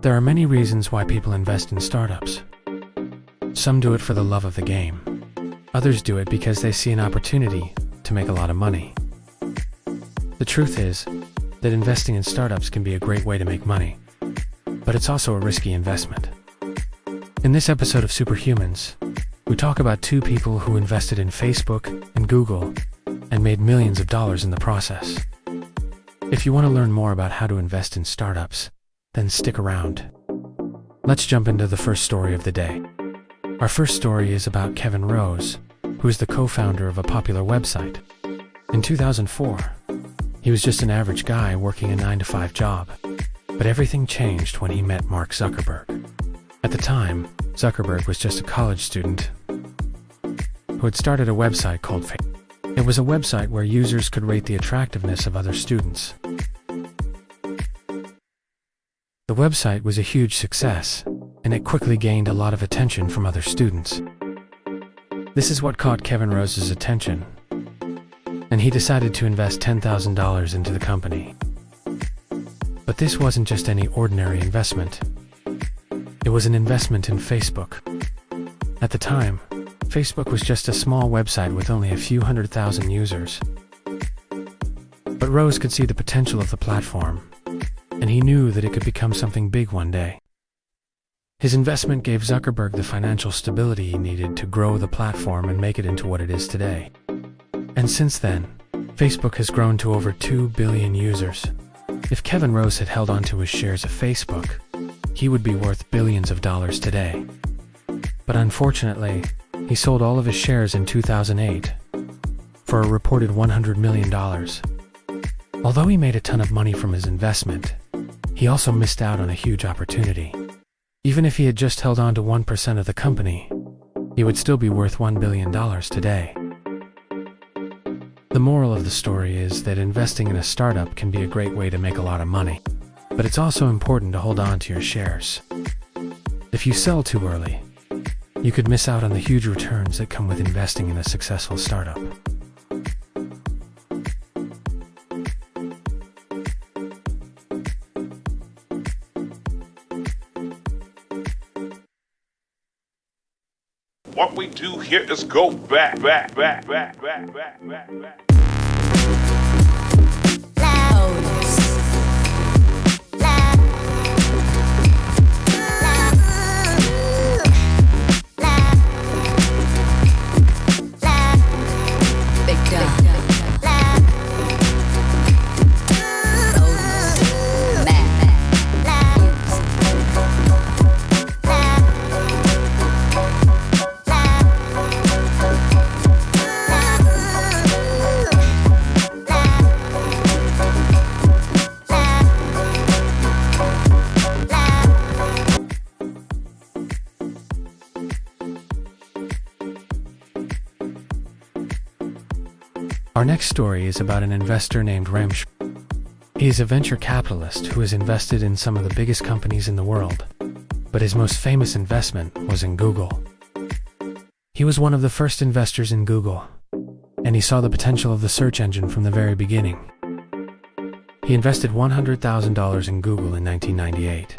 There are many reasons why people invest in startups. Some do it for the love of the game. Others do it because they see an opportunity to make a lot of money. The truth is that investing in startups can be a great way to make money, but it's also a risky investment. In this episode of Superhumans, we talk about two people who invested in Facebook and Google and made millions of dollars in the process. If you want to learn more about how to invest in startups, then stick around. Let's jump into the first story of the day. Our first story is about Kevin Rose, who is the co-founder of a popular website. In 2004, he was just an average guy working a 9-to-5 job, but everything changed when he met Mark Zuckerberg. At the time, Zuckerberg was just a college student who had started a website called Facebook. It was a website where users could rate the attractiveness of other students. The website was a huge success, and it quickly gained a lot of attention from other students. This is what caught Kevin Rose's attention, and he decided to invest $10,000 into the company. But this wasn't just any ordinary investment. It was an investment in Facebook. At the time, Facebook was just a small website with only a few 100,000 users. But Rose could see the potential of the platform, and he knew that it could become something big one day. His investment gave Zuckerberg the financial stability he needed to grow the platform and make it into what it is today. And since then, Facebook has grown to over 2 billion users. If Kevin Rose had held on to his shares of Facebook, he would be worth billions of dollars today. But unfortunately, he sold all of his shares in 2008 for a reported $100 million. Although he made a ton of money from his investment, he also missed out on a huge opportunity. Even if he had just held on to 1% of the company, he would still be worth $1 billion today. The moral of the story is that investing in a startup can be a great way to make a lot of money, but it's also important to hold on to your shares. If you sell too early, you could miss out on the huge returns that come with investing in a successful startup. What we do here is go back. Our next story is about an investor named Ram Shriram. He is a venture capitalist who has invested in some of the biggest companies in the world, but his most famous investment was in Google. He was one of the first investors in Google, and he saw the potential of the search engine from the very beginning. He invested $100,000 in Google in 1998,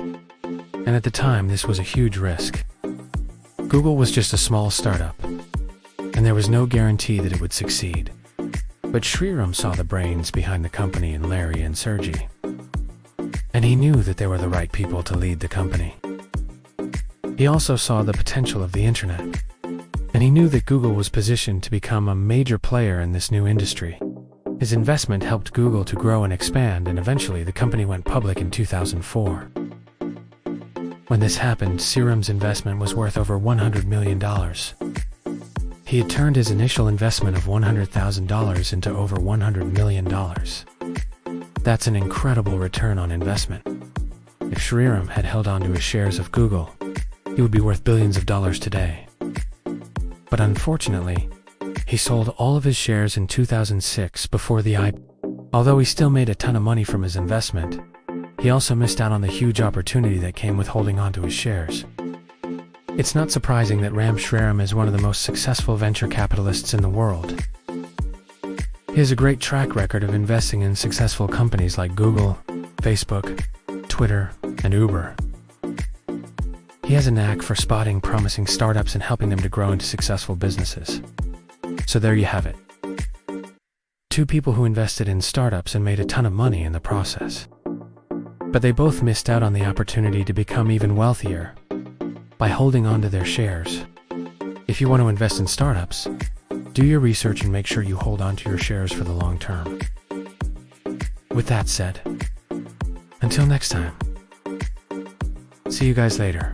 and at the time this was a huge risk. Google was just a small startup, and there was no guarantee that it would succeed. But Shriram saw the brains behind the company in Larry and Sergey, and he knew that they were the right people to lead the company. He also saw the potential of the internet, and he knew that Google was positioned to become a major player in this new industry. His investment helped Google to grow and expand, and eventually the company went public in 2004. When this happened, Shriram's investment was worth over $100 million. He had turned his initial investment of $100,000 into over $100 million. That's an incredible return on investment. If Shriram had held on to his shares of Google, he would be worth billions of dollars today. But unfortunately, he sold all of his shares in 2006 before the IPO. Although he still made a ton of money from his investment, he also missed out on the huge opportunity that came with holding on to his shares. It's not surprising that Ram Shriram is one of the most successful venture capitalists in the world. He has a great track record of investing in successful companies like Google, Facebook, Twitter, and Uber. He has a knack for spotting promising startups and helping them to grow into successful businesses. So there you have it. Two people who invested in startups and made a ton of money in the process. But they both missed out on the opportunity to become even wealthier by holding on to their shares. If you want to invest in startups, do your research and make sure you hold on to your shares for the long term. With that said, until next time, see you guys later.